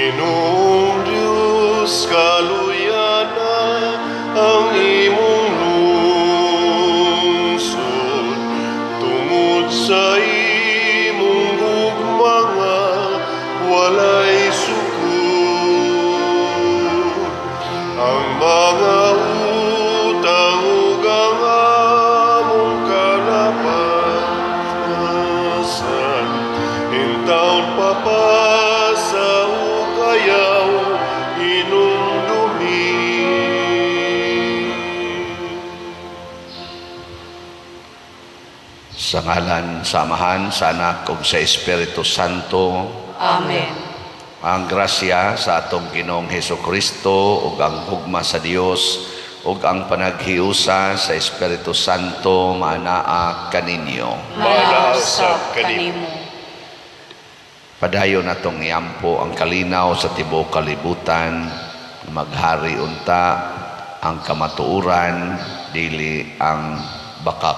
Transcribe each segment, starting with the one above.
Ginoong Diyos, kaluyana ang imong lungsod, tungod sa imong gugmanga, walay sukod. Ang mga utang ug ang among kalapasan, hintaon papasa ug ayaw inumdumi. Sa ngalan, sa Amahan, sa Anak, ug sa Espiritu Santo. Amen. Ang grasya sa atong Ginoong Hesukristo ug ang hugma sa Dios ug ang panaghiusa sa Espiritu Santo maanaa kaninyo. Manasab kanimo. Padayon natong iampo ang kalinaw sa tibuok kalibutan, maghari unta ang kamatuoran dili ang bakak.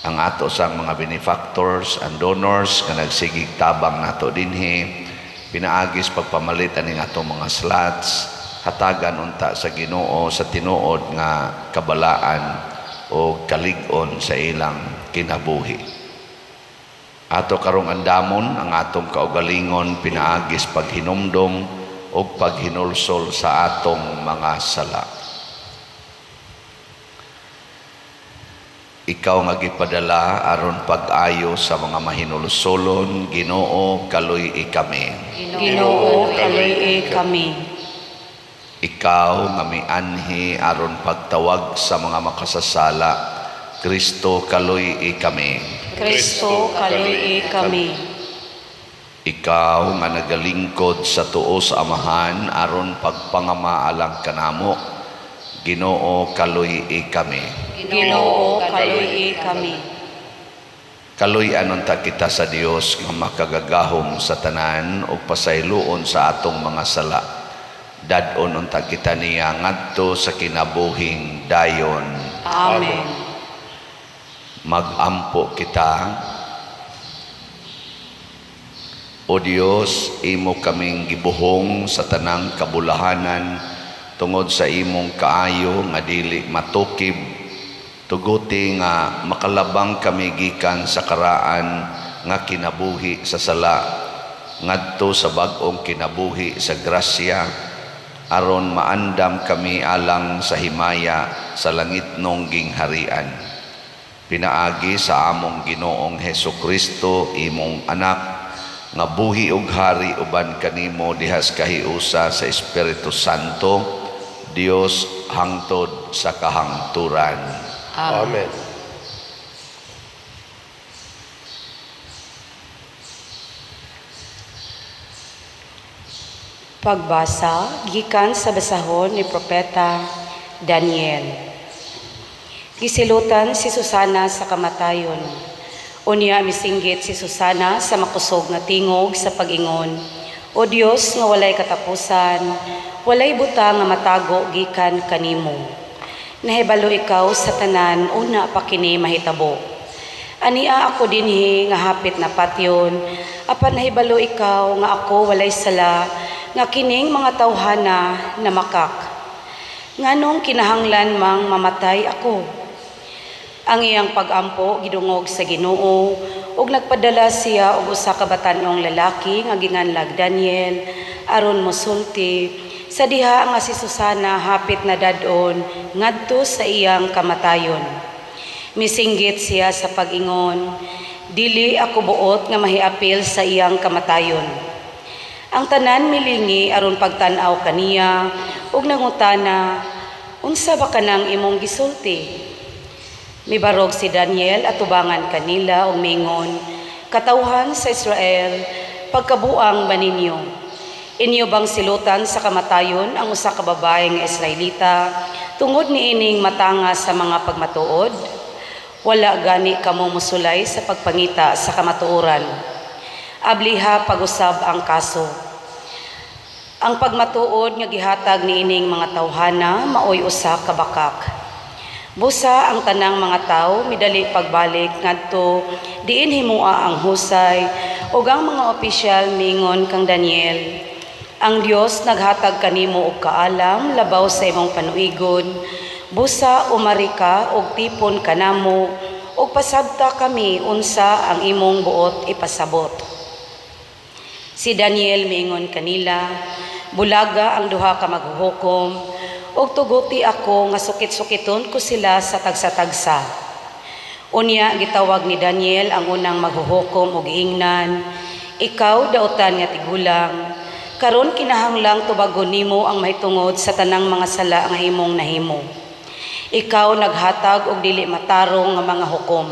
Ang ato sang mga benefactors and donors nga nagsigig tabang nato dinhi, pinaagis pagpamalit aning atong mga slots, hatagan unta sa Ginoo sa tinuod nga kabalaan o kalig-on sa ilang kinabuhi. Ato karong andamon ang atong kaugalingon, pinaagis paghinumdom o paghinulsol sa atong mga sala. Ikaw nga gipadala aron pag-ayo sa mga mahinulsolon, Ginoo kaluy kami. Ginoo kaluy kami. Ikaw nga mianhi aron pagtawag sa mga makasasala, Kristo kaluy kami. Kristo kaluy kami. Ikaw nga nagalingkod sa tuo sa Amahan aron pagpangamaalang kanamo, Ginoo kaluy kami. Ginoo kaluy kami. Kaluy-an unta kita sa Dios nga makagagahom sa tanan ug pasayloon sa atong mga sala. Dadon unta kita niya ngadto sa kinabuhing dayon. Amen. Magampo kita. O Dios, imo kaming gibuhong sa tanang kabulahanan tungod sa imong kaayo nga dili matukib, tuguti nga makalabang kami gikan sa karaan nga kinabuhi sa sala ngadto sa bag-ong kinabuhi sa grasya, aron maandam kami alang sa himaya sa langitnong gingharian. Pinaagi sa among Ginoong Hesukristo, imong anak, nga buhi ug hari uban kanimo dihas kahiusa sa Espiritu Santo, Dios hangtod sa kahangturan. Amen. Pagbasa gikan sa basahon ni Propeta Daniel. Gisilutan si Susana sa kamatayon. Unya misinggit si Susana sa makusog nga tingog sa pag-ingon, O Dios nga walay katapusan, walay butang nga matago gikan kanimo. Nahibalo ikaw sa tanan, una pa kini mahitabo. Ania ako dinhi nga hapit na patyon, apan nahibalo ikaw nga ako walay sala, nga kining mga tawhana na makak. Nganong kinahanglan mang mamatay ako? Ang iyang pag-ampo gidungog sa Ginoo, ug nagpadala siya og usa ka batan-ong lalaki nga ginganlag Daniel aron mosulti sa diha nga si Susana hapit na dadon ngadto sa iyang kamatayon. Misinggit siya sa pag-ingon, dili ako buot nga mahiapil sa iyang kamatayon. Ang tanan milingi aron pagtan-aw kaniya ug nangutana, unsa ba kanang imong gisulti? Mibarog si Daniel at tubangan kanila ug mingon, katawhan sa Israel, pagkabuang ba ninyo? Inyo bang silutan sa kamatayon ang usa ka babaeng Israelita tungod niining matanga sa mga pagmatuod? Wala gani kamo musulay sa pagpangita sa kamatuoran. Abliha pag-usab ang kaso. Ang pagmatuod nga gihatag niining mga tawhana maoy usa ka bakak. Busa ang tanang mga tao midali pagbalik ngadto diin himua ang husay ug ang mga opisyal mingon kang Daniel, Ang Dios naghatag kanimo og kaalam labaw sa imong panuigon, busa umari ka og tipon kanamo ug pasabta kami unsa ang imong buot ipasabot. Si Daniel miingon kanila, bulaga ang duha ka maghuhukom ug tuguti ako nga sukit-sukiton ko sila sa tagsa-tagsa. Unya gitawag ni Daniel ang unang maghuhukom ug giingnan, ikaw dautan nga tigulang, karon kinahanglang tubagon nimo ang mahitungod sa tanang mga sala nga imong nahimo. Ikaw naghatag og dili matarong nga mga hukom.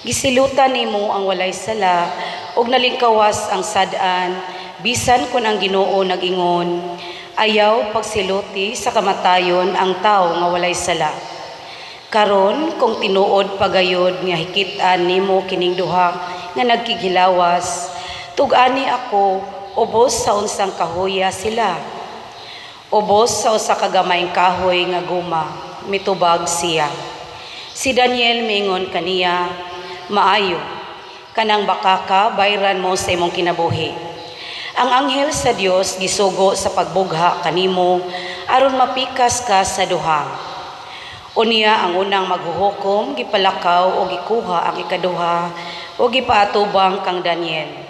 Gisilutan nimo ang walay sala ug nalingkawas ang sad-an bisan kun ang Ginoo nag-ingon, ayaw pagsiluti sa kamatayon ang tawo nga walay sala. Karon kung tinuod pagayod nga hikit-an nimo kining duha nga nagkigilawas, tug-ani ako ubos sa unsang kahoya sila. Ubos sa usa ka gamayng kahoy nga guma, mitubag siya. Si Daniel miingon kaniya, maayo, kanang baka ka bayran mo sa imong kinabuhi. Ang anghel sa Dios gisugo sa pagbugha kanimo aron mapikas ka sa duha. Unya ang unang maghuhukom gipalakaw o gikuha ang ikaduha o gipaatubang kang Daniel.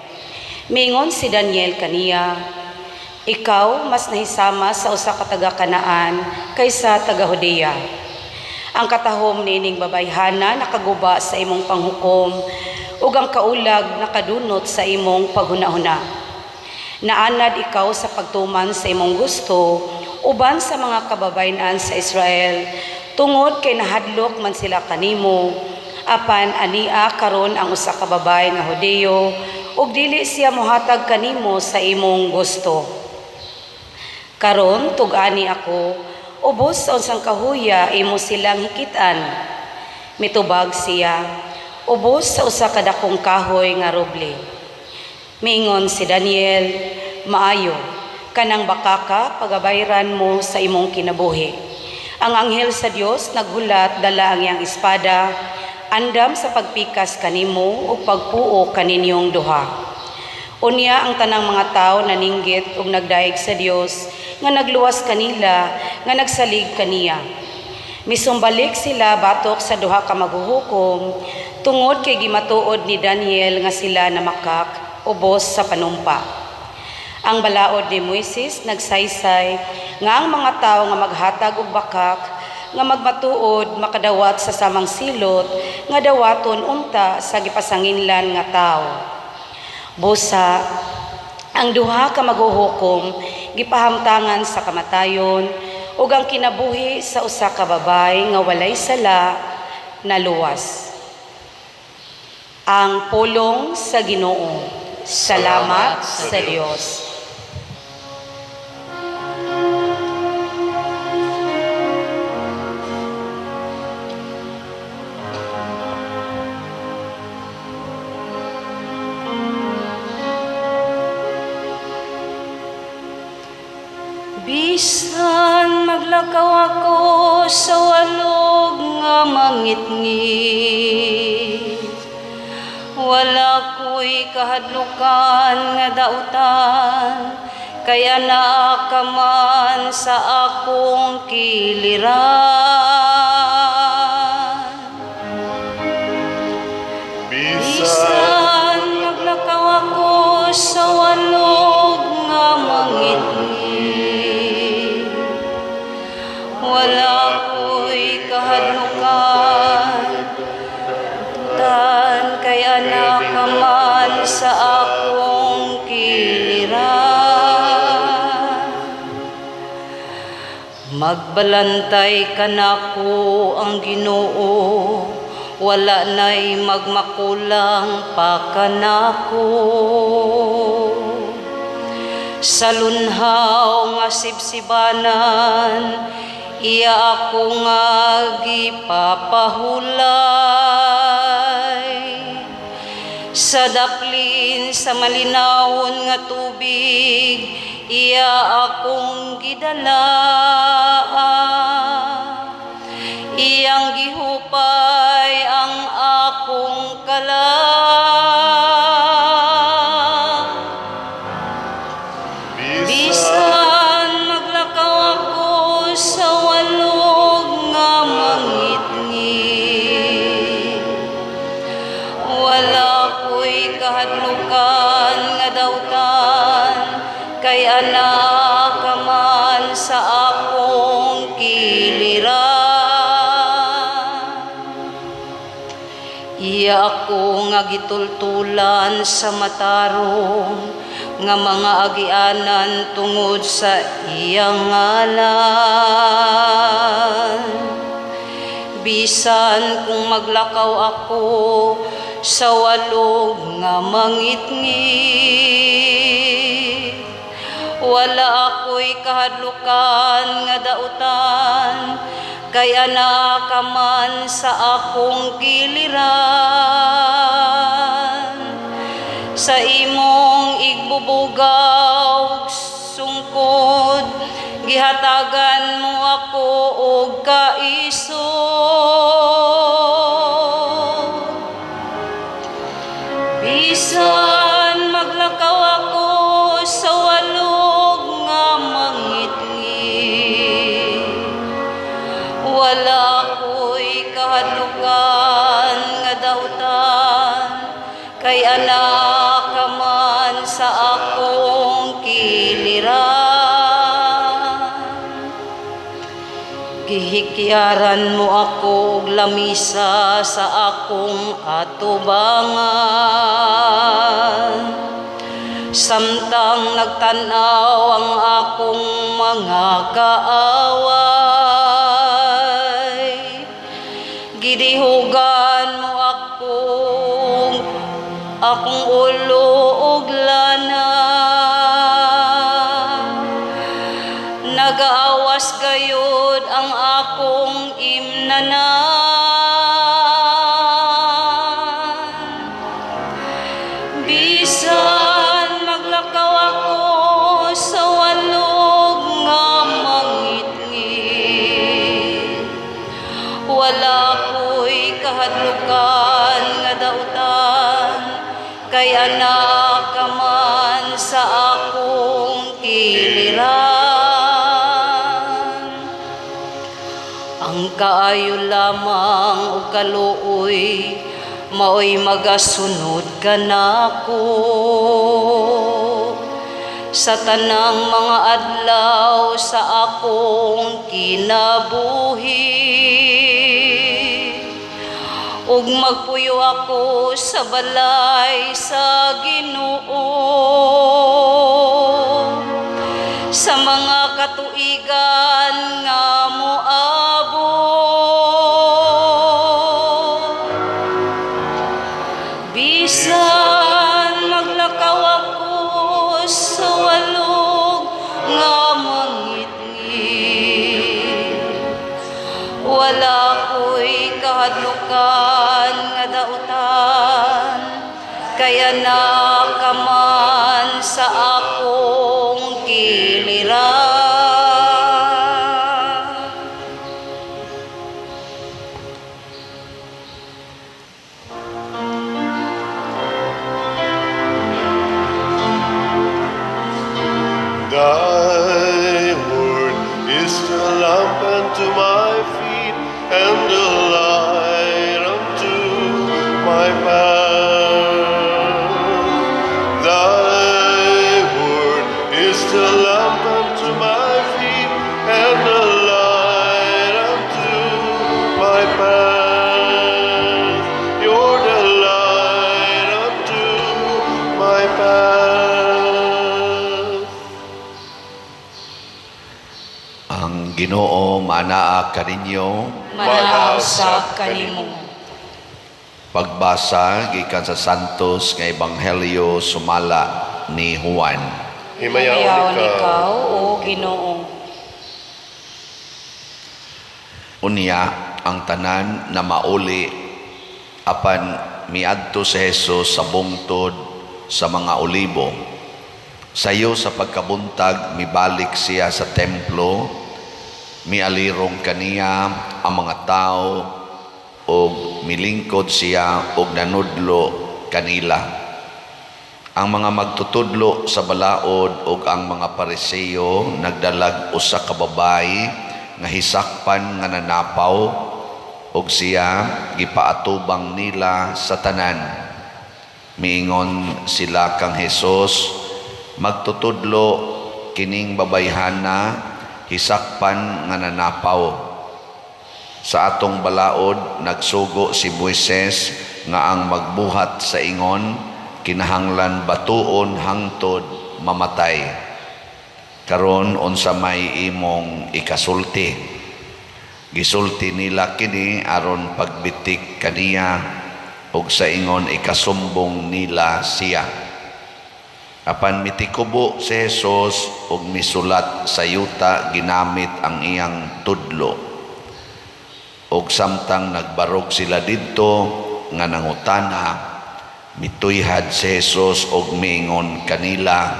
Miingon si Daniel kaniya, ikaw mas nahisama sa usa ka taga-Kanaan kaysa taga-Judea. Ang katahom nining babayhana nakaguba sa imong panghukom ug ang kaulag nakadunot sa imong paghunahuna. Naanad ikaw sa pagtuman sa imong gusto uban sa mga kababayen sa Israel tungod kay nahadlok man sila kanimo apan ania karon ang usa ka babay nga Hudeo ug dili siya mohatag kanimo sa imong gusto. Karon tug-ani ako, ubos sa unsang kahuya imo silang hikitan. Mitubag siya, ubos sa usa ka dakong kahoy nga roble. Miingon si Daniel, maayo, kanang baka ka pagabayran mo sa imong kinabuhi. Ang anghel sa Dios naghulat dala ang iyang espada, andam sa pagpikas kanimo o pagpuo kaninyong duha. Unya ang tanang mga tao naninggit ug nagdaig sa Dios nga nagluwas kanila nga nagsalig kaniya. Misumbalik sila batok sa duha ka maghuhukom tungod kay gimatuod ni Daniel nga sila namakak ubos sa panumpa. Ang balaod ni Moises nagsaysay nga ang mga tao nga maghatag og bakak nga magmatuod makadawat sa samang silot nga dawaton unta sa gipasanginlan nga tao. Busa, ang duha ka maghuhukom gipahamtangan sa kamatayon ug ang kinabuhi sa usa ka babay nga walay sala naluwas. Ang pulong sa Ginoo. Salamat sa Dios. Bisan maglakaw ako sa walog nga mangitngit, wala ko'y kahadlukan nga dautan, kaya naa ka man sa akong kiliran. Bisan maglakaw ako sa walog nga mangitngit, wala ko'y kahadlukan, tan kay anak ka man sa akong kiliran. Magbalantay ka nako ang Ginoo, wala na'y magmakulang pa ka nako. Sa lunhaw nga sibsibanan, iya ako nga gipapahulay. Sa daplin sa malinawon nga tubig, iya akong gidala. Iyang gihupay ang akong kalang. Bisan maglakaw ako sa walog nga mangitngit, wala ko'y kahadlukan nga dawtan, kay anak ka man sa akong kiliran. Iya ako nga gitultulan sa matarong nga mga agianan tungod sa iyang ngalan. Bisan kung maglakaw ako sa walog nga mangitngit, wala ako'y kahadlukan nga dautan, kay anak ka man sa akong kiliran. Sa imong igbubugaw sungkod, gihatagan mo ako og kaisog. Bisan maglakaw ako sa walog nga mangitngit, wala ko'y kahadlukan nga dautan, kay anak ka man sa akong kiliran. Gihikyaran mo ako og lamisa sa akong atubangan, samtang nagtanaw ang akong mga kaaway. Gidihugan mo akong ulo og lana, nagaawas gayud ang akong imnanan. Bisan maglakaw ako sa walog nga mangitngit, wala ko'y kahadlukan nga dautan, kay anak ka man sa akong kiliran. Ang kaayo lamang o kaluoy, maoy magasunod ka nako sa tanang mga adlaw sa akong kinabuhi. Ug magpuyo ako sa balay sa Ginoo sa mga katuigan nga moabot. Bisan maglakaw ako sa walog nga mangitngit, wala ko'y kahadlukan nga dautan, kay anak ka man sa akong kiliran. Thy word is the lamp unto my feet and the light unto my path. Thy word is the lamp unto my feet and the light unto my path. You're the light unto my path. Ang Ginoo manaa kaninyo. Manaw sa kanimo. Pagbasa gikan sa Santos nga Ebanghelyo sumala ni Juan. Himayaw ikaw, o Ginoo. Unya ang tanan na mauli apan miadto si Jesus sa bungtod sa mga olibo. Sayo sa pagkabuntag mibalik siya sa templo, mialirong kaniya ang mga tao og milingkod siya og nanudlo kanila. Ang mga magtutudlo sa balaod ug ang mga Pariseo nagdalag usa ka babayi nga hisakpan nga nanapaw ug siya gipaatubang nila sa tanan. Miingon sila kang Hesus, magtutudlo kining babayhana hisakpan nga nanapaw. Sa atong balaod nagsugo si Moises nga ang magbuhat sa ingon kinahanglan batuon hangtod mamatay. Karon unsa may imong ikasulti? Gisulti nila kini aron pagbitik kaniya ug sa ingon ikasumbong nila siya. Apan mitikubo si Jesus ug misulat sa yuta ginamit ang iyang tudlo. Ug samtang nagbarog sila didto nga nangutana, mituyhad si Jesus og miingon kanila,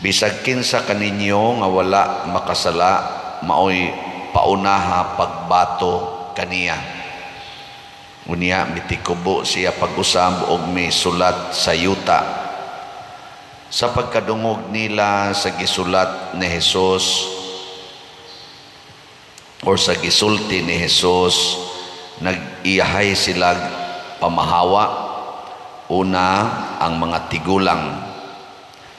bisag kinsa kaninyo nga wala makasala maoy paunaha pagbato kaniya. Unya mitikubo siya pag-usab og misulat sa yuta. Sa pagkadungog nila sa gisulat ni Jesus or sa gisulti ni Jesus, nag-iyahay sila pamahawa. Una, ang mga tigulang.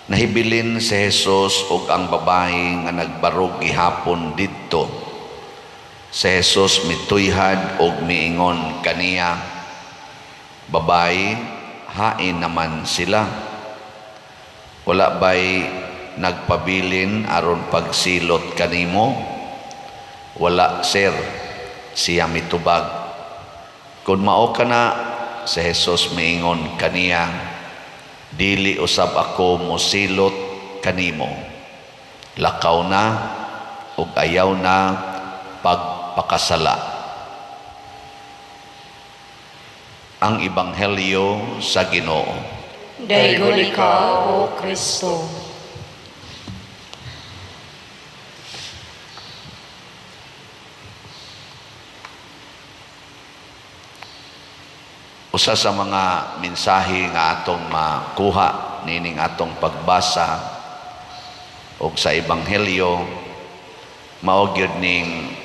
Nahibilin si Jesus ug ang babae nga nagbarog gihapon didto. Si Jesus mituyhad ug miingon kaniya, babae, hain naman sila. Wala ba'y nagpabilin aron pagsilot kanimo? Wala, sir, siya mitubag. Kung mao ka na, si Jesus miingon kaniya, dili usab ako mosilot kanimo. Lakaw na ug ayaw na pagpakasala. Ang Ebanghelyo sa Ginoo. Daygon ikaw, O Kristo. Usa sa mga mensahe nga atong makuha nining atong pagbasa o sa Ebanghelyo, mao gyud ning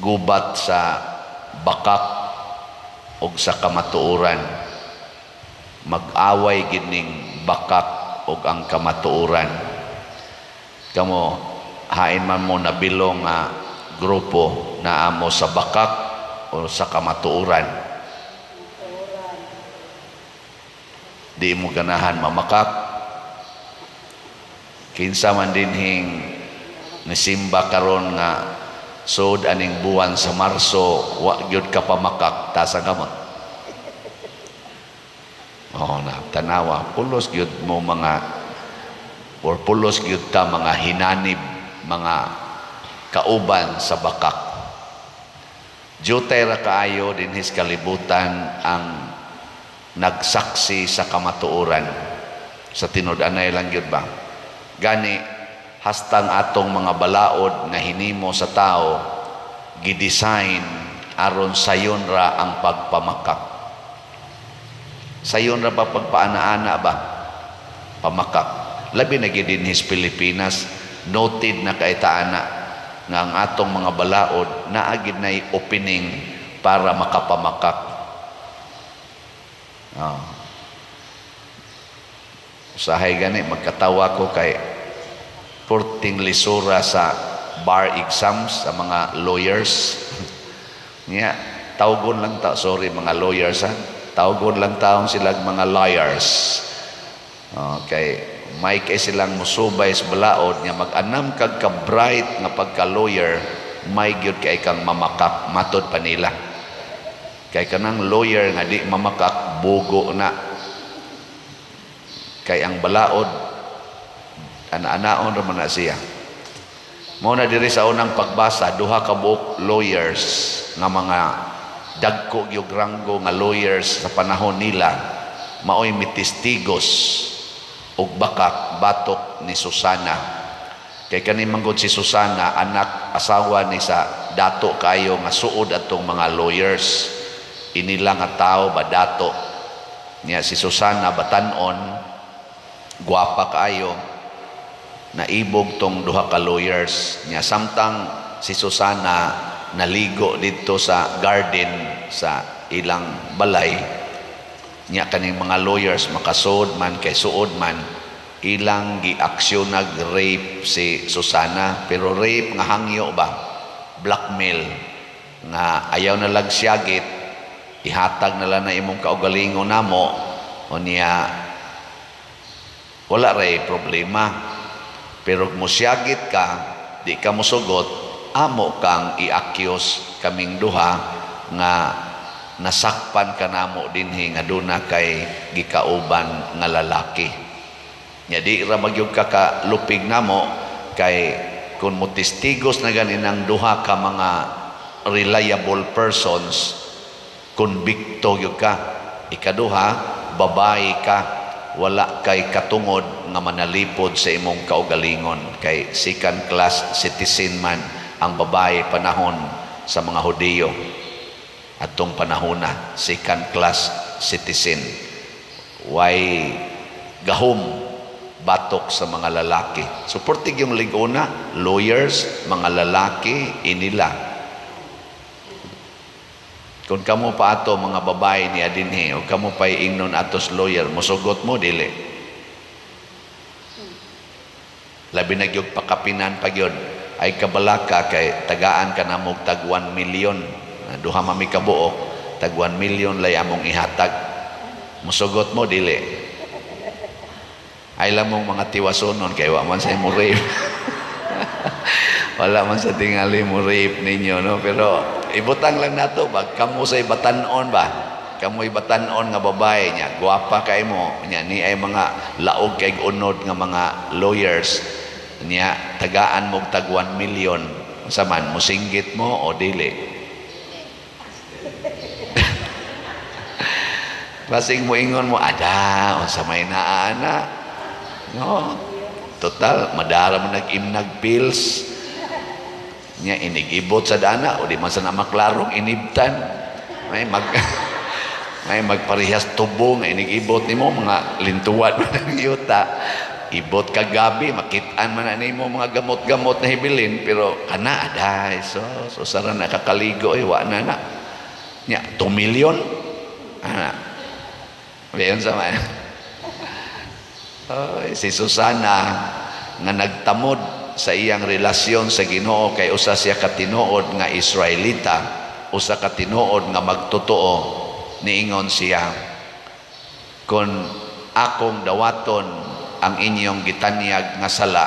gubat sa bakak o sa kamatuoran. Mag-away gyud ning bakak o ang kamatuoran. Kamo hain man mo nabilong nga grupo na amo sa bakak o sa kamatuoran. Di mo ganahan mamakak. Kinsa man dinhing nisimba karon nga sud aning buwan sa Marso, wa gyud ka pamakak, tasa ka mo. Na tanawa, pulos gyud mo mga or pulos gyud ta mga hinanib, mga kauban sa bakak. Jutay ra kaayo dinhis kalibutan ang nagsaksi sa kamatuoran. Sa tinud-anay lang yun ba? Gani, hastang atong mga balaod nga hinimo sa tao, gidesign aron sayon ra ang pagpamakak. Sayon ra ba pagpaana-ana ba? Pamakak. Labi na gidinhis Pilipinas, noted na kaitaana nga ang atong mga balaod naagid na'y opening para makapamakak. Usahay gani, magkatawa ko kay Porting lisura sa bar exams sa mga lawyers. Nga, tawgon lang ta, sorry mga lawyers ha, tawgon lang taon silang mga liars. Okay. May kay silang musubay sa balaod nga mag-anam kag ka-bright nga pagka-lawyer, may gyud kay kang mamakak, matod pa nila. Kay kanang lawyer nga di mamakak, bugo na. Kay ang balaod, ana-anaon raman na siya. Mo na diri sa unang pagbasa, duha ka buok lawyers nga mga dagko gyud ranggo nga lawyers sa panahon nila, maoy mitistigos ug bakak batok ni Susana. Kay kani manggod si Susana, anak asawa ni sa dato kayo nga suod atong mga lawyers. inila nga tao badato niya si Susana batanon, gwapa kaayo, naibog tong duha ka lawyers niya. Samtang si Susana naligo dito sa garden sa ilang balay niya, kaning mga lawyers makasuod man kay suod man, ilang giaksyon nag-rape si Susana. Pero rape nga hangyo ba, blackmail nga ayaw na lagsyagit, ihatag na lang na imong kaugalingon namo, o niya wala ray problema. Pero musyagit ka, di ka musugot, amo kang iakyos kaming duha nga nasakpan ka namo dinhi nga duna kay gikauban nga lalaki. Nya di ra magyud ka kalupig namo kay kun mo testigos na ganinang duha ka mga reliable persons, konbikto gyud ka. Ikaduha, babae ka, wala kay katungod nga manalipod sa imong kaugalingon, kay second class citizen man ang babae panahon sa mga Hudiyo. Atong panahona, second class citizen. Why gahom batok sa mga lalaki. Suportig yung liguna, lawyers, mga lalaki, inila. Kung kamo pa ato mga babae ni adinhi, o kamo pa ingnon atos lawyer, musugot mo, dili. Labi na gyud pakapinan pa gyud, ay kabalaka kay tagaan ka na mog tag 1 million. Duha mami kabuok, tag 1 million lay among ihatag. Musugot mo, dili. Ay lamong mga tiwasonon kay wa man sa mo rape. Wala man sa tingali mo rape ninyo, no? Pero ibutang lang nato bag kamo sa ibatanon ba, kamo ibatanon nga babae niya, gwapa kay mo niya, ni ay mga laog kay unod nga mga lawyers niya, tagaan mo tag 1 million. Sa man musinggit mo o dili? Basing mo ingon mo, ada, o sa may naana. No? Total, madara mo nag-imnag pills. Nya, inigibot sa dana, o di man sa namaklarong inibtan. May magparihas tubo nga inigibot ni mo, mga lintuan mo ng yuta. Ibot ka gabi, makitaan man na mo mga gamot-gamot na hibilin, pero kana, ada, so sara nakakaligo, wa na. Nya, 2 million? Ana. Bayon sa man. Si Susana nga nagtamod sa iyang relasyon sa Ginoo, kay usa siya katinuod nga Israelita, usa katinuod nga magtotoo, niingon siya, kung akong dawaton ang inyong gitanyag nga sala,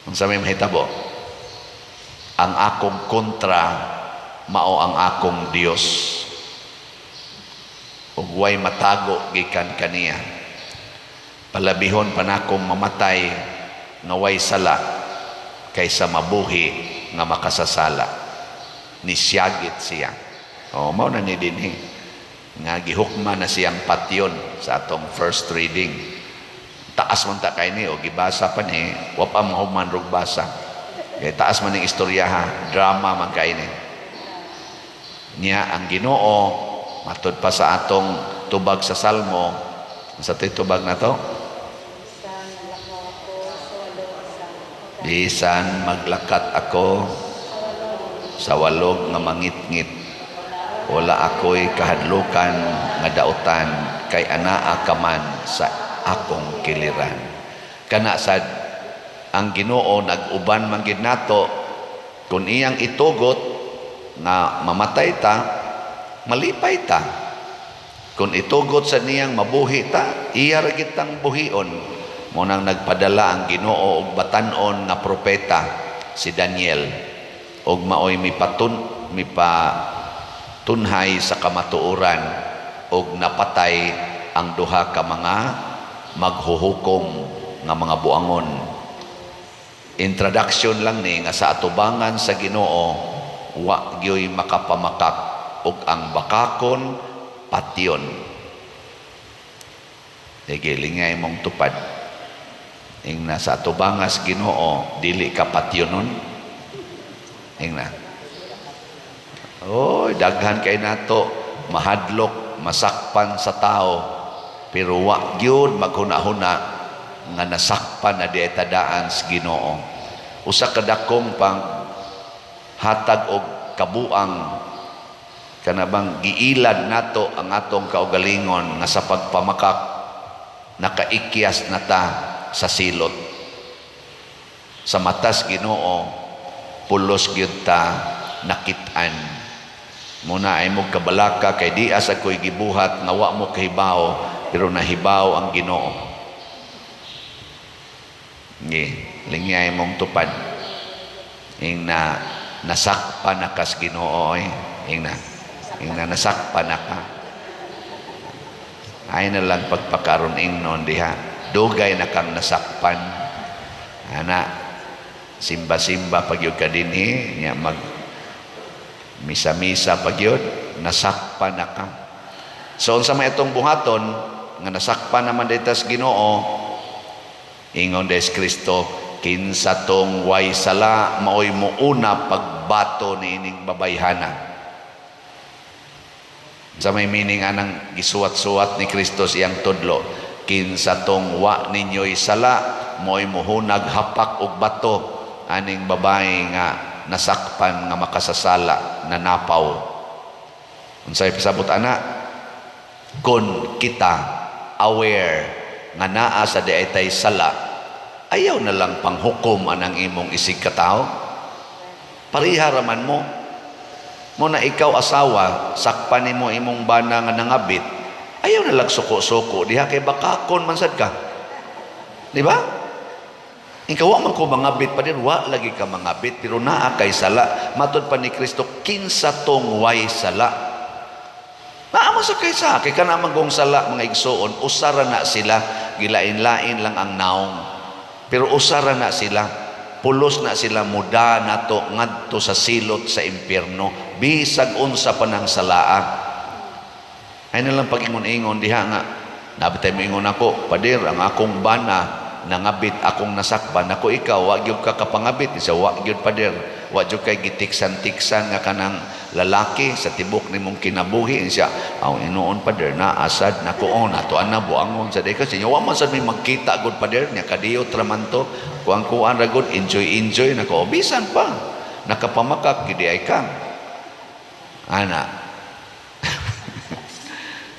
ang sa may mahitabo, ang akong kontra mao ang akong Dios. Ug way matago gikan kaniya. Palabihon pa nakong mamatay nga way sala kaysa mabuhi nga makasasala. Nisyagit siya. O mao na ni dinhi nga gihukma na siyang patyon sa atong first reading. Taas man ta kay ni o gibasa pa ni, wa pa mahuman rug basa. Kay taas man ning istorya ha, drama man kay ni. Niya ang Ginoo matud pa sa atong tubag sa Salmo. Sa tubag na to, bisan maglakat ako sa walog nga mangitngit, wala ako'y kahadlukan nga dautan, kay anaa ka man sa akong kiliran. Kana sad ang Ginoo nag-uban man gid nato, kung iyang itugot nga mamatay ta, malipay ta. Kung itugot sa niyang mabuhi ta, iya ra kitang buhion. Mo nang nagpadala ang Ginoo og batan-on nga propeta si Daniel, og maoy mipatunhay sa kamatuoran, og napatay ang duha ka mga maghuhukom nga mga buangon. Introduction lang ni nga sa atubangan sa Ginoo, wa gyoy makapamakak, og ang bakakon patyon. Lingay mong tupad. Ing nasa atubangas Ginoo, dili ka patyonon. Ing na. Oy, daghan kay nato mahadlok, masakpan sa tao, pero wa gyud maghuna-huna nga nasakpan na di ay tadaan sa Ginoo. Usa ka dakong pang hatag og kabuang kanabang giilad nato ang atong kaugalingon nga sa pagpamakak nakaikyas na ta sa silot. Sa matas Ginoo pulos gyud ta nakit-an. Muna ay mo kabalaka kay di asa ko'y gibuhat nga wa mo kahibaw, pero nahibaw ang Ginoo. Lingay mong tupad. Ing na nasakpan na kas Ginoo ing na nasakpan na ka. Ay na lang pagpakaroon ingnon diha. Dugay na kang nasakpan. Ana, simba-simba pagyud ka dinhi, nya mag misa-misa pagyud, nasakpan na ka. So unsa may itong buhaton nga nasakpan naman dita sa Ginoo, ingon des Kristo, kinsa tong way sala maoy muuna pagbato niining babayhana. Sa may meaning anang gisuwat-suwat ni Kristo siyang tudlo, kinsa tong wa ninyo'y sala mo'y muhunag hapak og bato aning babae nga nasakpan nga makasasala na napaw. Unsay pasabot ana? Kun kita aware nga naa sa di ay tay sala, ayaw na lang panghukom anang imong isig katao. Pariha raman mo. Muna ikaw asawa, sakpan nimo imong bana nga nangabit, ayaw na lang suko-suko diha kay bakakon man sad ka. Di ba? Ikaw wa man ko mangabit pa din, wa lagi ka mangabit, pero naa kay sala. Matod pa ni Kristo, kinsa tong way sala. Naamo sa kay sa, kay kana manggong sala mga igsoon, usara na sila, gilain-lain lang ang naong. Pero usara na sila, pulos na sila muda nato ngadto sa silot sa impyerno, bisag unsa pa nang salaa. Ay na lang pag-ingon-ingon diha nga, nabitay mo ingon ako, padir, ang akong bana, nangabit akong nasakban ako, ikaw wa gyud ka kapangabit isa wa gyud pader, wa gyud kay gitiksan-tiksan nga kanang lalaki sa tibok nimong kinabuhi siya aw inuon pader na asad nako on ato ana buangon sa deka siya wa man sad may magkita gud pader nya kadiyot raman to kuan ra gud enjoy nako bisan pa nakapamakak gid ay ka ana.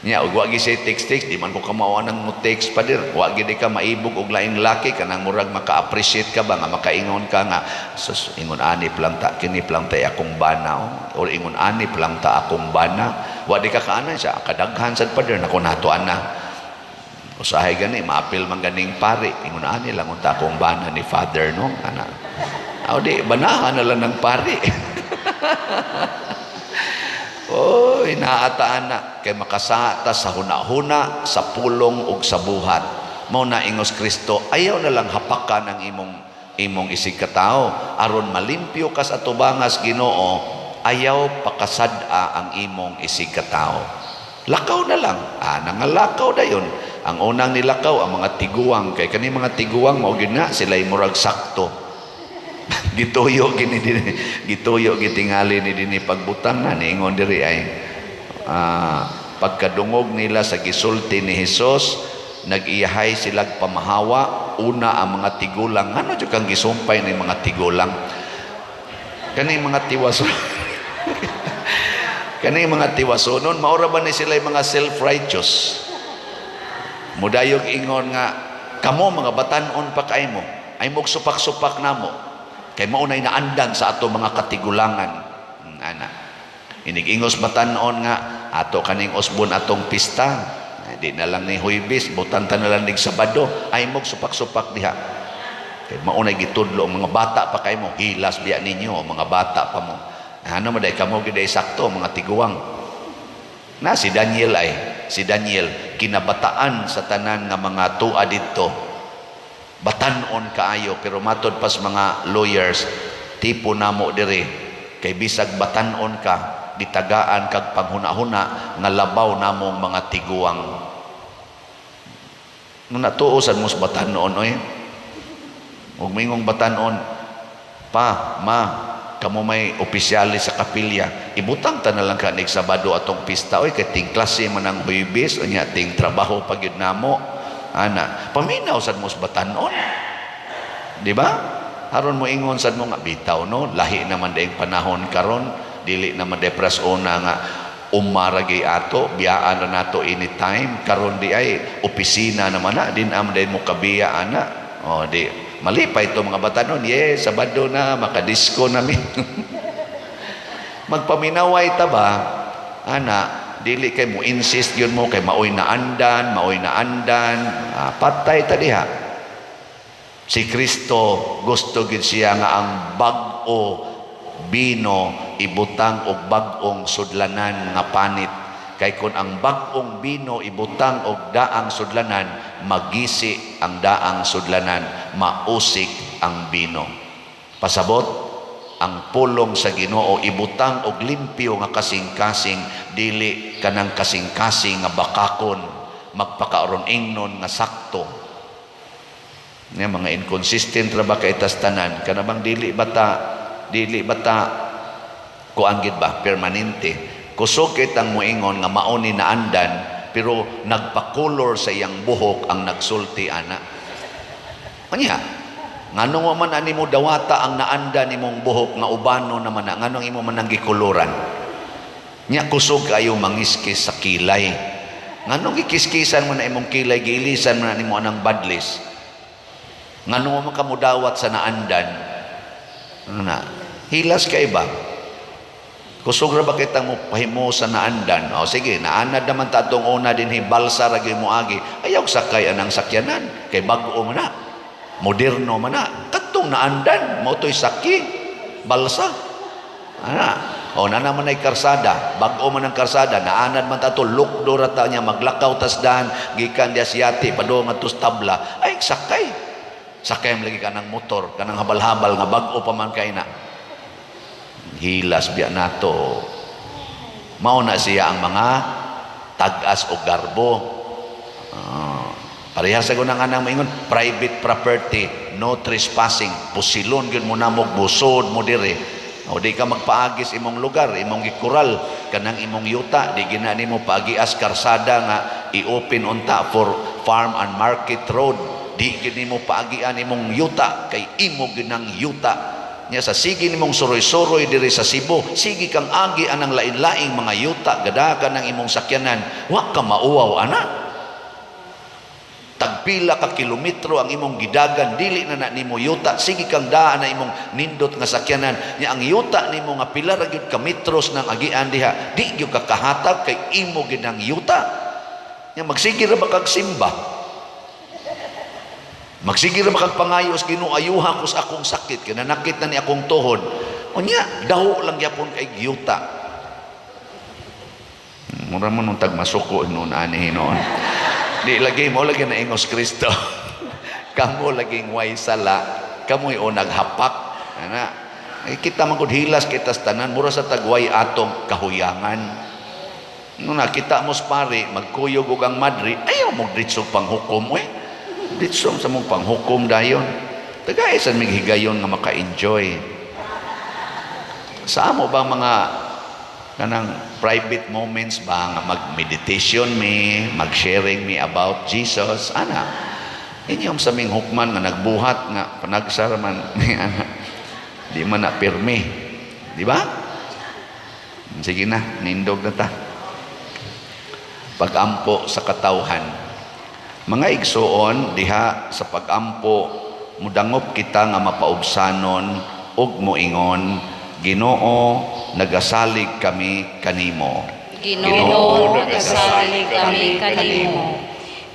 Nya og wa gi say text di man ko kamawa nang mo text pa dir, wa gid ka maibog og laing laki kanang murag maka-appreciate ka ba nga makaingon ka nga sus ingon ani lang ta kini lang ta akong bana or ingon ani lang ta akong bana, wa di ka kaana siya kadaghan sad pa dir nako nato ana usahay gani maapil man ganing pare ingon ani lang unta akong bana ni father no ana aw di banahan na lang ng pare. Oh, inaataan na kay makasata sa huna-huna, sa pulong ug sa buhat. Mao na ingos Kristo, ayaw na lang hapakan ang imong isig katao aron malimpyo ka sa tubangas Ginoo, ayaw pakasad-a ang imong isig katao. Lakaw na lang. Nangalakaw dayon. Ang unang nilakaw ang mga tiguang kay kani mga tiguang mao gyud na sila'y murag sakto. Gituyo gitingali ni dinhi pagbutang na niingon diri ay pagkadungog nila sa gisulti ni Hesus nag-iyahay silag pamahawa una ang mga tigulang ano jud kang gisumpay ni mga tigulang kani mga tiwason kani mga tiwasonon maura ba ni sila mga self-righteous mudayog ingon nga kamo mga batan-on pa kay mo ay mog supak-supak namo kay maunay naandan sa ato mga katigulangan ana inigingos batanon nga ato kaning usbon atong pista di na lang ni Huwebes butan ta na lang ning Sabado ay mog supak-supak diha kay maunay gitudlo mga bata pa kay mo hilas biya ninyo mga bata pa mo ano maday kamo gid sakto mga tiguang na si Daniel kinabataan sa tanan nga mga tua didto batanon kaayo pero matod pas mga lawyers tipo namo diri kay bisag batanon ka ditagaan kag panghuna-huna nga labaw namong mga tiguang nung natuusan mos batanon ug mingong batanon pa ma kamo may opisyali sa kapilya, ibutang ta na lang kanig Sabado atong pista. Oy, kay ting klase man ang Huwebes, unya ting trabaho pag yun namo. Ana, paminaw sad mo sa batanon. Di ba? Haron mo ingon sad mo nga bitaw no, lahi naman daing panahon karon, dili naman depres una nga umaragay ato, biyaan na nato anytime. Karon di ay opisina naman na, din am din mo kabiya ana. O di malipay ito mga batanon, yes, Sabado na, makadisko namin. Magpaminaway ta ba, ana, dili kay mo insist yun mo, kay maoy na andan, patay ta diha. Si Kristo, gusto gid siya nga ang bag-o bino ibutang og bag-ong sudlanan nga panit. Kay kun ang bag-ong bino ibutang og daang sudlanan, magisi ang daang sudlanan, mausik ang bino. Pasabot, ang pulong sa Ginoo ibutang og limpyo nga kasing-kasing, dili kanang kasing-kasing nga bakakon, magpakaaron ingnon nga sakto. Nga mga inconsistent ra ba kay tastanan, kanabang dili bata kuanggid ba permanente. Kusog kitang moingon nga mauni na andan, pero nagpa-color sa iyang buhok ang nagsulti ana. Anya, nganong man ani mo dawata ang naandan nimong buhok nga ubano naman na, nganong imo man nang gikuluran. Nya kusog kayo mangiskis sa kilay. Nganong gikiskisan mo na imong kilay, giilisan mo na nimo anang badlis. Nganong man kamudawat sa naandan. Na, hilas kay ba? Kusog ra ba kitang mo pahimo sa naandan? O sige, naanad naman ta atong una dinhi balsa ra gyud mo agi. Ayaw sakay anang sakyanan kay bag-o man na. Moderno man na. Katong naandan mo toy saki balsa. Ana, o na naman ay karsada, bag-o man ang karsada, naanad man ta to lukdo ra ta nya maglakaw tasdan gikan di Asyati padung atus tabla. Ay sakay. Sakay lagi ka ng motor, kanang habal-habal nga bag-o pa man kay na. Hilas biya nato. Mao na siya ang mga tag-as o garbo. Parehas sa gunang anang maingon, private property, no trespassing. Pusilon gyud mo namog busod mo dire. O di ka magpaagis imong lugar, imong gikural kanang imong yuta, di ginani mo paagias karsada nga i-open unta for farm and market road. Di gini mo paagian imong yuta kay imo ginang yuta nya sa sige nimong suroy-suroy diri sa Cebu, sige kang agi anang lain-laing mga yuta gadagan ng imong sakyanan, wa ka mauwaw ana. Tagpila ka kilometro ang imong gidagan, dili na nimo yuta, sige kang daan na imong nindot nga sakyanan nya ang yuta nimo nga pila ra gyud ka metros nang agian diha, di gyud ka kahatag kay imo ginang yuta. Nya magsige ra ba kag simba? Magsige ra makagpangayos, Ginoo ayuha ko sa akong sakit, kinanakit na ni akong tuhod. Unya, daho lang yapon kay giyuta. Mura mo nung tagmasuko noon ani noon. Di lagi mo lagi na ingos Kristo. Kamo laging way sala, kamoy o naghapak. Ana, kita man gud hilas kita sa tanan, mura sa tagway atong kahuyangan. Nung nakita mo pare, magkuyog og ang madri, ayaw mo ditso panghukom ditso sa mong panghukom dayon. Tagaisan mig higayon nga maka-enjoy. Sa amo ba mga kanang private moments ba nga mag-meditation me, mag-sharing me about Jesus, ana. Inyong sa ming hukman nga nagbuhat nga panagsara man ni ana. Di man na pirmi. Di ba? Sige na, nindog na ta. Pag-ampo sa katawhan. Mga igsoon diha sa pag-ampo, mudangop kita nga mapaubsanon ug moingon, Ginoo, nagasalig kami kanimo. Ginoo, nagasalig kami kanimo.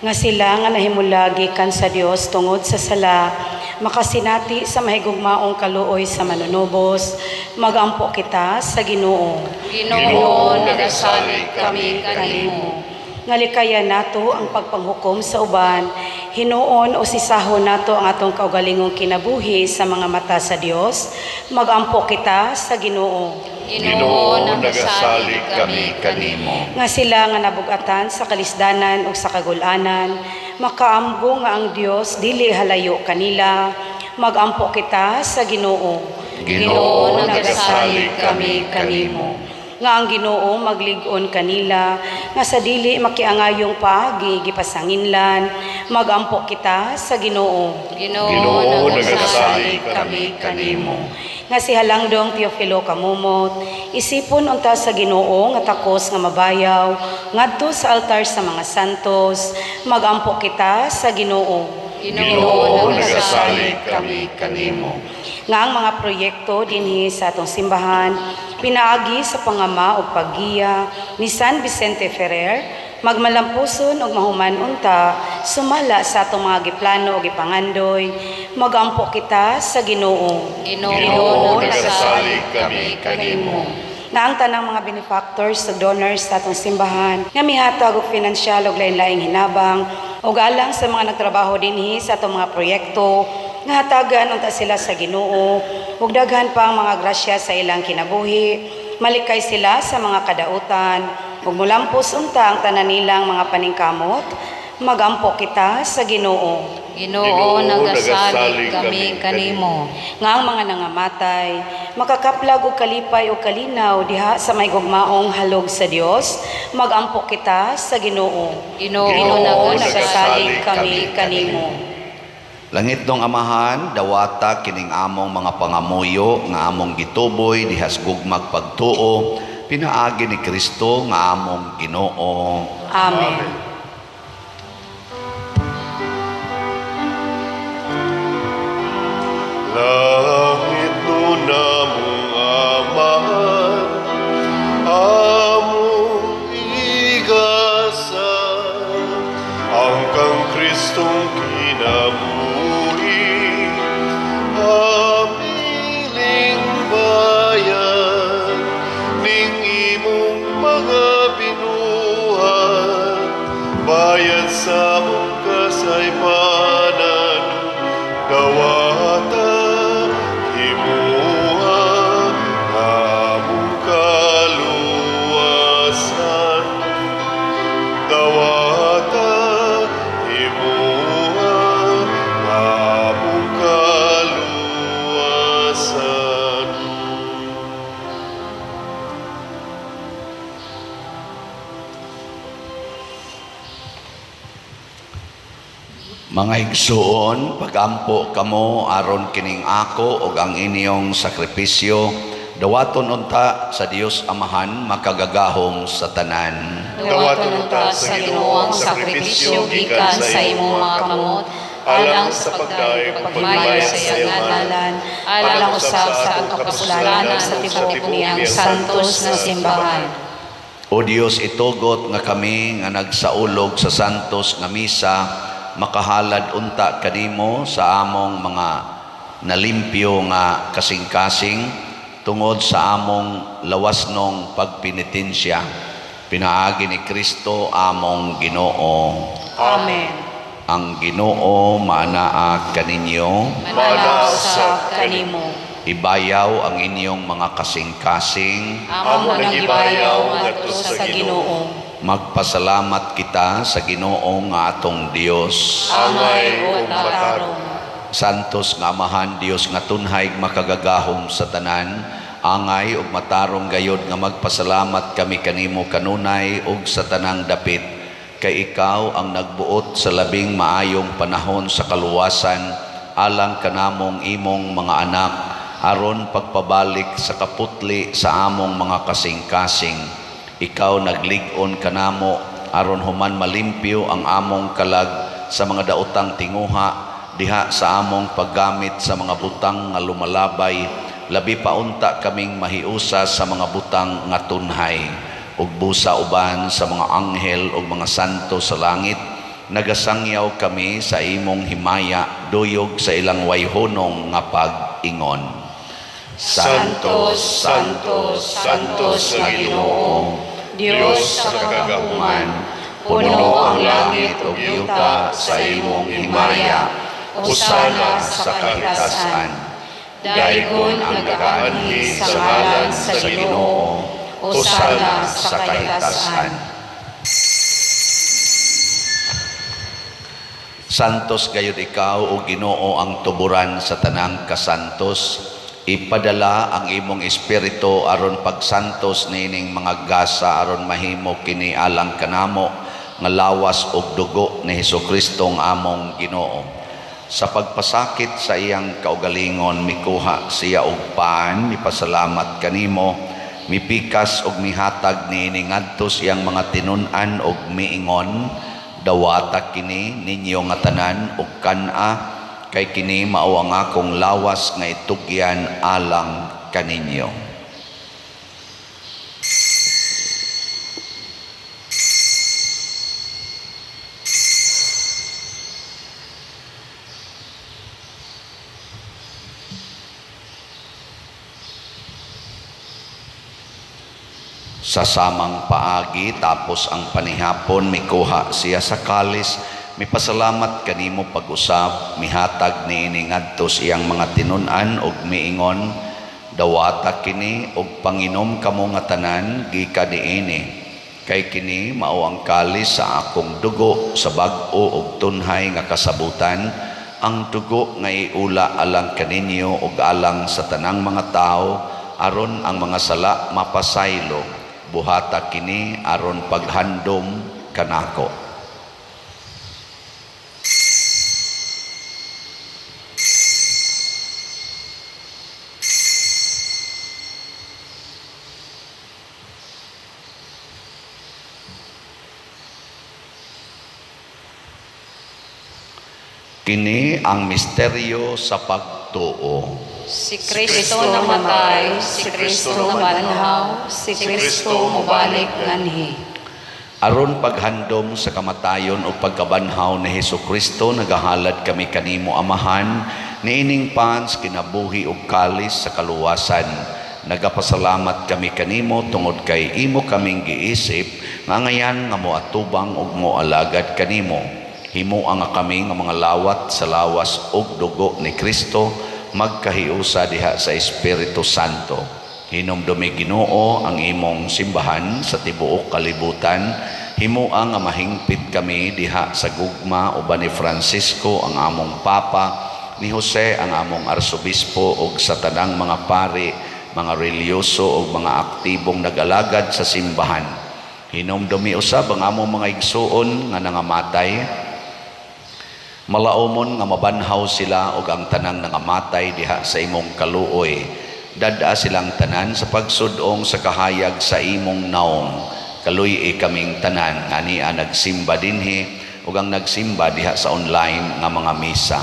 Nga sila nga nahimulagi kan sa Dios tungod sa sala, makasinati sa mahigugmaong kaluoy sa manunubos, magampo kita sa Ginoo. Ginoo, nagasalig kami kanimo. Ngalikaya nato ang pagpanghukom sa uban, hinuon o sisahon nato ang atong kaugalingong kinabuhi sa mga mata sa Dios, magampo kita sa Ginoo. Ginoo, nagasalig kami kanimo. Nga sila nga nabugatan sa kalisdanan o sa kagulanan, makaamgo nga ang Dios dili halayo kanila, magampo kita sa Ginoo. Ginoo, nagasalig kami kanimo. Nga ang Ginoo maglig-on kanila, nga sa dili makiangayong paagi gipasanginlan, magampo kita sa Ginoo. Ginoo, nagasalig kami kanimo. Nga si Halangdong Teofilo Kamumot, isipon unta sa Ginoo nga takos nga mabayaw, ngadto sa altar sa mga santos, magampo kita sa Ginoo. Ginoo, nagasalig kami kanimo. Nga ang mga proyekto dinhi sa atong simbahan, pinaagi sa pangama o paggiya ni San Vicente Ferrer, magmalampuson og mahuman unta, sumala sa atong mga giplano o gipangandoy, magampo kita sa Ginoo. Ginoo, nagasalig kami kanimo. Nga ang tanang mga benefactors ug donors sa atong simbahan, nga mihatag og pinansyal ug lain-laing hinabang, ug alang sa mga nagtrabaho dinhi sa atong mga proyekto, nga hatagan unta sila sa Ginoo, ug daghan pa ang mga grasya sa ilang kinabuhi, malikay sila sa mga kadautan, ug mulampos unta ang tanan nilang mga paningkamot, magampo kita sa Ginoo. Ginoo, nagasalig kami kanimo. Nga ang mga nangamatay, makakaplag og kalipay o kalinaw diha sa may gugmaong halog sa Dios, magampo kita sa Ginoo. Ginoo, nagasalig kami kanimo. Langit nung Amahan, dawata kining among mga pangamuyo nga among gituboy dihas gugmag pagtuo, pinaagi ni Kristo nga among Ginoo. Amen. Langit nun namong Amahan, among igasan, ang kang Kristong kinabuhi, amiling bayan, ning imong mga binuhat, bayad sa mong kasaypanan, dawata himuha among kaluwasan, dawata himuha among kaluwasan. Mga igsuon, pagampo kamo aron kining ako ug ang inyong sakripisyo, dawaton unta sa Dios Amahan makagagahom sa tanan. Dawaton unta sa Ginoo ang sakripisyo gikan sa imong mga kamot, alang sa pagdayo pagmaya sa iyang ngalan, alang usab sa atong kapusulanan sa tibuok niyang santos nga simbahan. O Dios, itugot nga kami nga nagsaulog sa santos nga misa, makahalad unta kanimo sa among mga nalimpyo nga kasing-kasing tungod sa among lawasnong pagpinitensya. Pinaagi ni Kristo among Ginoo. Amen. Ang Ginoo maanaa kaninyo, Mananaw usab kanimo. ibayaw ang inyong mga kasing-kasing, Among nagibayaw ngadto sa Ginoo. magpasalamat kita sa Ginoo nga atong Dios. Angay o matarong. Santos nga Amahan Dios nga tunhay makagagahom sa tanan, angay ug matarong gayod nga magpasalamat kami kanimo kanunay ug sa tanang dapit, kay ikaw ang nagbuot sa labing maayong panahon sa kaluwasan alang kanamong imong mga anak aron pagpabalik sa kaputli sa among mga kasing-kasing. Ikaw naglig-on kanamo aron human malimpyo ang among kalag sa mga daotang tinguha diha sa among paggamit sa mga butang nga lumalabay, labi pa unta kaming mahiusa sa mga butang nga tunhay, ug busa uban sa mga anghel ug mga santo sa langit. Nagasangyaw kami sa imong himaya duyog sa ilang wayhonong nga pag-ingon. Santos, Santos, Santos nga Ginoo, Diyos sa kagahuman, puno ang langit ug yuta sa imong himaya, usana sa kahitasan. Daygon ang nagaanhi sa ngalan sa Ginoo, usana sa kahitasan. Santos gayud ikaw o Ginoo ang tuburan sa tanang kasantos, Ipadala ang imong espiritu aron pagsantos nining mga gasa aron mahimo kini alang kanamo nga lawas ug dugo ni Hesukristo ang among Ginoo. Sa pagpasakit sa iyang kaugalingon mikuha siya og paan, mipasalamat kanimo, mipikas og mihatag niini ngadto siyang mga tinun-an og miingon, dawata kini ninyo nga tanan ug kan-a kay kini mao ang akong lawas nga itugyan alang kaninyo. Sa samang paagi tapos ang panihapon mikuha siya sa kalis, mipasalamat kanimo pag-usab, mihatag niini ngadto iyang mga tinun-an ug miingon, dawata kini ug panginom kamo nga tanan gikan niini, kay kini mao ang kalis sa akong dugo sa bag-o ug tunhay nga kasabutan, ang dugo nga iula alang kaninyo ug alang sa tanang mga tao aron ang mga sala mapasaylo. Buhata kini aron paghandom kanako. Kini ang misteryo sa pagtuo. Si Kristo namatay, si Kristo nabanhaw, si Kristo mubalik nganhi. Aron paghandom sa kamatayon o pagkabanhaw ni Hesukristo, nagahalad kami kanimo Amahan, niining pans kinabuhi ug kalis sa kaluwasan. Nagapasalamat kami kanimo tungod kay imo kaming giisip, nga ngayan nga moatubang ug moalagad kanimo. Himo ang kami nga mga lawat sa lawas ug dugo ni Kristo, magkahiusa diha sa Espiritu Santo. Hinumdumi Ginoo ang imong simbahan sa tibuok kalibutan. Himuang nga mahingpit kami diha sa gugma uban ni Francisco ang among Papa, ni Jose ang among Arsobispo ug sa tanang mga pari, mga relyoso ug mga aktibong nag-alagad sa simbahan. Hinumdumi usab ang among mga igsuon nga nangamatay. Malaumon nga mabanhaw sila ug ang tanang nangamatay diha sa imong kaluoy. Dada silang tanan sa pagsudong sa kahayag sa imong naong. Kaluy kaming tanan nga niya nagsimba dinhi ug ang nagsimba diha sa online nga mga misa.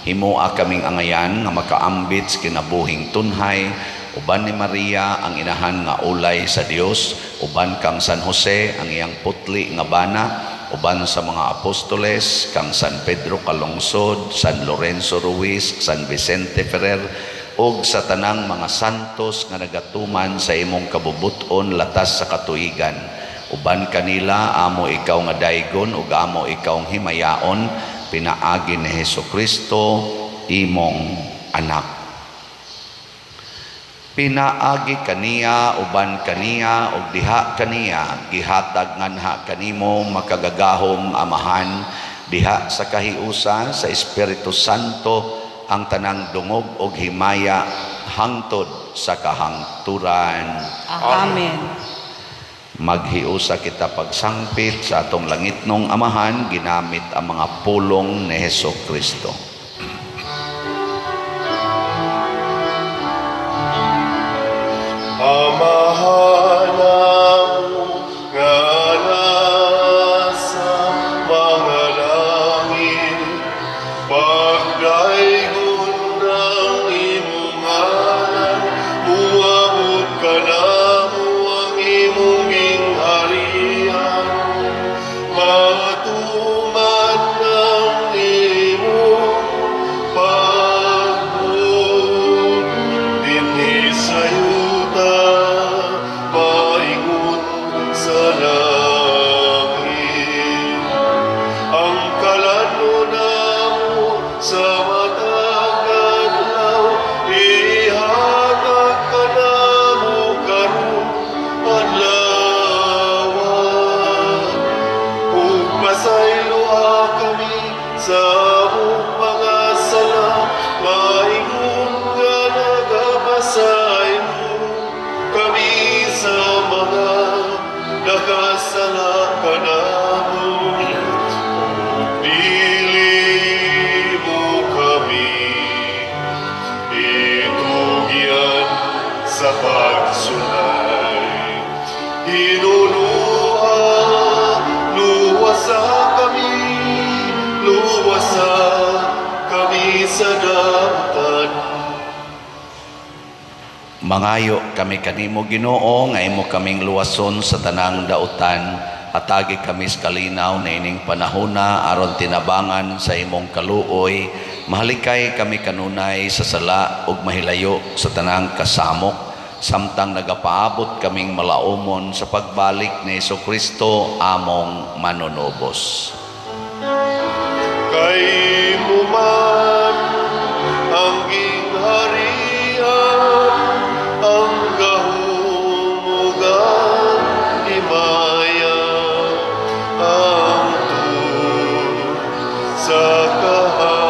Himoa kaming angayan nga makaambit sa kinabuhing tunhay, uban ni Maria ang inahan nga ulay sa Dios, uban kang San Jose ang iyang putli nga bana, uban sa mga apostoles kang San Pedro Calungsod, San Lorenzo Ruiz, San Vicente Ferrer, ug sa tanang mga santos nga nagatuman sa imong kabubuton latas sa katuigan. Uban kanila amo ikaw nga daygon ug amo ikaw himayaon, pinaagi ni Hesukristo imong anak. Pinaagi kaniya uban kaniya ug diha kaniya gihatag nganha kanimo makagagahom Amahan, diha sa kahiusa sa Espiritu Santo ang tanang dungog ug himaya hangtod sa kahangturan. Amen. Maghiusa kita pagsangpit sa atong langitnong Amahan ginamit ang mga pulong ni Hesukristo. Amahanamo nga nasa mga langit, pagdaygon ng imong ngalan, muabot ka namo ang imong gingharian, matuman ng imong pagbuot dinhi sa yuta, paingon sa langit. Ang kalano namo sa matag adlaw, ihatag ka namo karon adlawan. Ug pasayloa kami sa among mga sala, maingon nga nagabay magwasa kami sa damutan. Mangayo kami kanimo Ginoo nga imo kaming luwason sa tanang dautan. Hatagi kami sa kalinaw na ining panahona aron tinabangan sa imong kaluoy. Mahalikay kami kanunay sa sala ug mahilayo sa tanang kasamok. Samtang nagapaabot kaming malaumon sa pagbalik ni Jesucristo among manunubos. Kay mo man ang gingharian, ang gahumugan, himaya, ang tur sa kahangturan.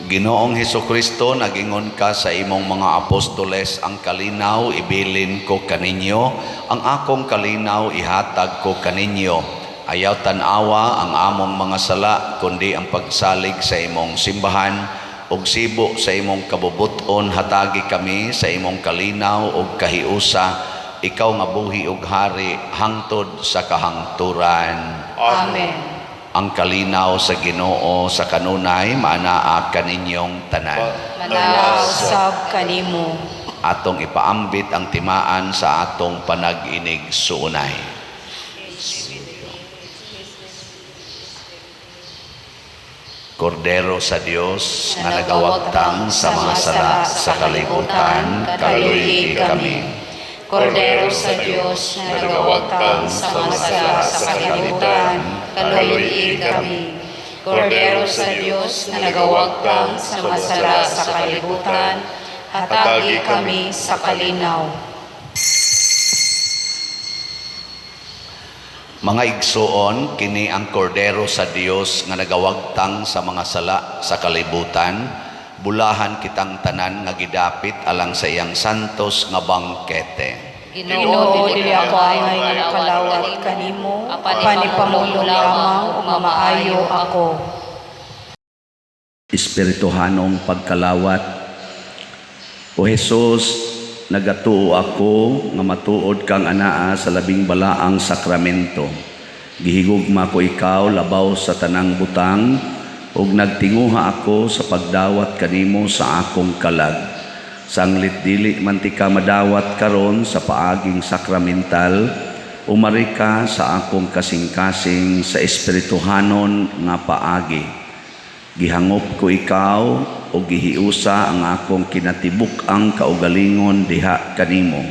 Ginoong Hesukristo, nagingon ka sa imong mga apostoles, ang kalinaw ibilin ko kaninyo, ang akong kalinaw ihatag ko kaninyo. Ayaw tanawa ang among mga sala, kundi ang pagsalig sa imong simbahan, ug sibo sa imong kabubuton hatagi kami sa imong kalinaw ug kahiusa, ikaw nga buhi ug hari hangtod sa kahangturan. Amen. Ang kalinaw sa Ginoo sa kanunay maanaa kaninyong tanan. Manaw sab kanimo. Atong ipaambit ang timaan sa atong panag-inig suunay. Kordero sa Dios nga nagawagtang sa mga sala sa kalibutan, kaluyi kami. Kordero sa Diyos na nagawagtang sa mga sala sa kalibutan, kaluyi kami. Kordero sa Diyos na nagawagtang sa mga sala sa kalibutan, hatagi kami sa kalinaw. Mga igsoon, kini ang kordero sa Dios nga nagawagtang sa mga sala sa kalibutan. Bulahan kitang tanan nga gidapit alang sa iyang santos nga bangkete. Ginoo, dili ako angay nga nakalawat kanimo, panipamulo lamang ug maayo ako. Espirituhanong pagkalawat. O Jesus, nagatuo ako nga matuod kang anaa sa labing balaang sakramento. Gihigugma ko ikaw labaw sa tanang butang, ug nagtinguha ako sa pagdawat kanimo sa akong kalag. Sanglit dili man ti ka madawat karon sa paaging sakramental, umari ka sa akong kasing-kasing sa espirituhanon nga paagi. Gihangop ko ikaw o gihiusa ang akong kinatibuk ang kaugalingon diha kanimo.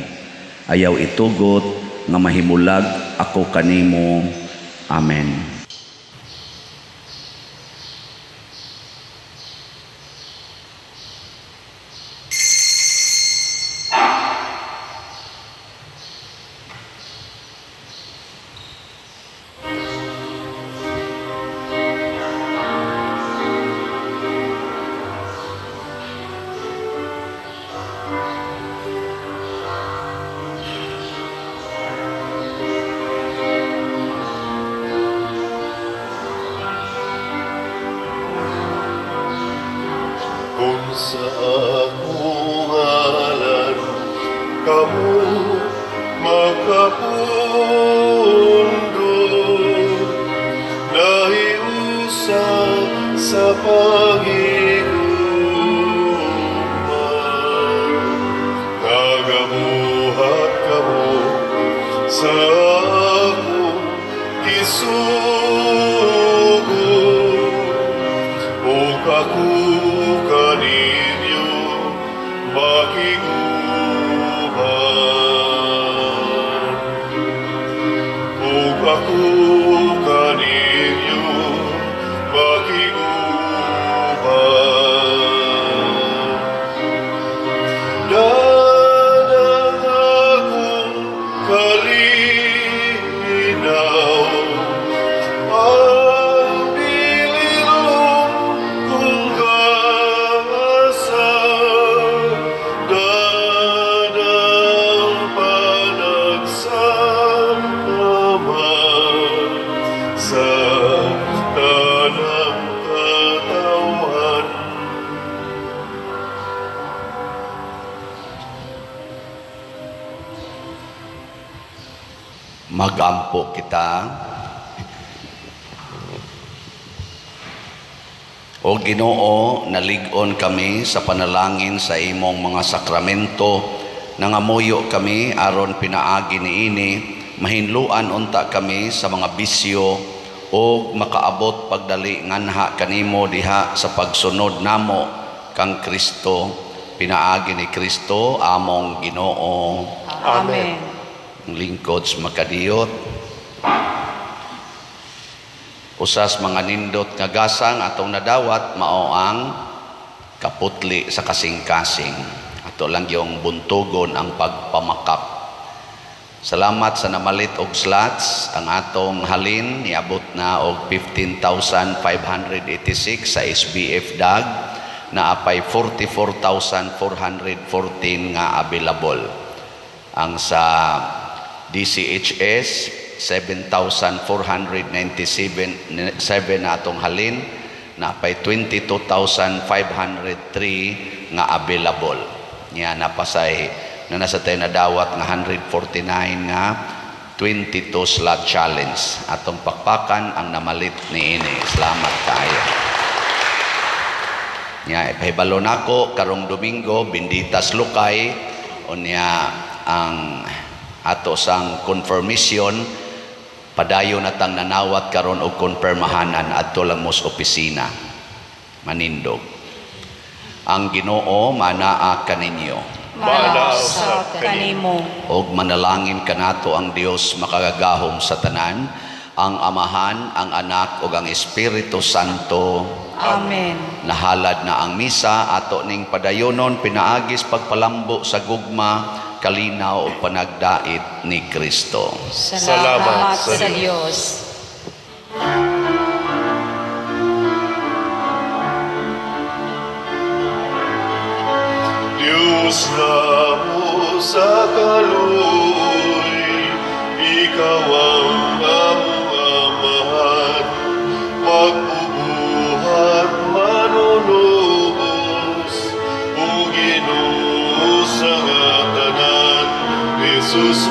Ayaw itugot nga mahimulag ako kanimo. Amen. Kung sa akong ngalan kamu makapundong, nahiusa sa pagigugma, nagabuhat kamo sa akong isugo, o ako kaninyo makiguban. Ug ako kaninyo makiguban. Dadang akong kalinaw, ang bililong kong kaasa, dadang panagsama Magampo kita. O Ginoo, nalig-on kami sa panalangin sa imong mga sakramento, nangamuyo kami aron pinaagi niini, mahinluan unta kami sa mga bisyo o makaabot pagdali nganha kanimo diha sa pagsunod namo kang Kristo, pinaagi ni Kristo among Ginoo. Amen. Ang lingkod sa makadiyot. Usas mga nindot nga gasang atong nadawat mao ang kaputli sa kasing-kasing. Ato lang yung buntugon ang pagpamakap. Salamat sa namalit og slots. Ang atong halin niabot na og 15,586 sa SBF DAG na apay 44,414 nga available. Ang sa DCHS 7,497 na atong halin na apay 22,503 nga available. Nya napasay na nasa tayo nadawat nga 149 nga 22 slot challenge. Atong pakpakan ang namalit ni ini. Salamat kaayo. Nya ipahibalo nako karong Domingo Benditas Lukay unya ang ato sang confirmation padayon natang nanawat karon og konpermahanan adto lang mo sa opisina manindog. Ang Ginoo manaa kaninyo. Manaw sa kanimo. Og manalangin kanato ang Dios makagagahom sa tanan, ang Amahan, ang Anak ug ang Espiritu Santo. Amen. Nahalad na ang misa ato ning padayonon pinaagis pagpalambo sa gugma, kalinaw ug panagdait ni Kristo. Salamat sa Diyos. Diyos namo sa kaluoy, ikaw ang among Amahan, magbubuhat manunubos, o Ginoo sa nga tanan, Jesus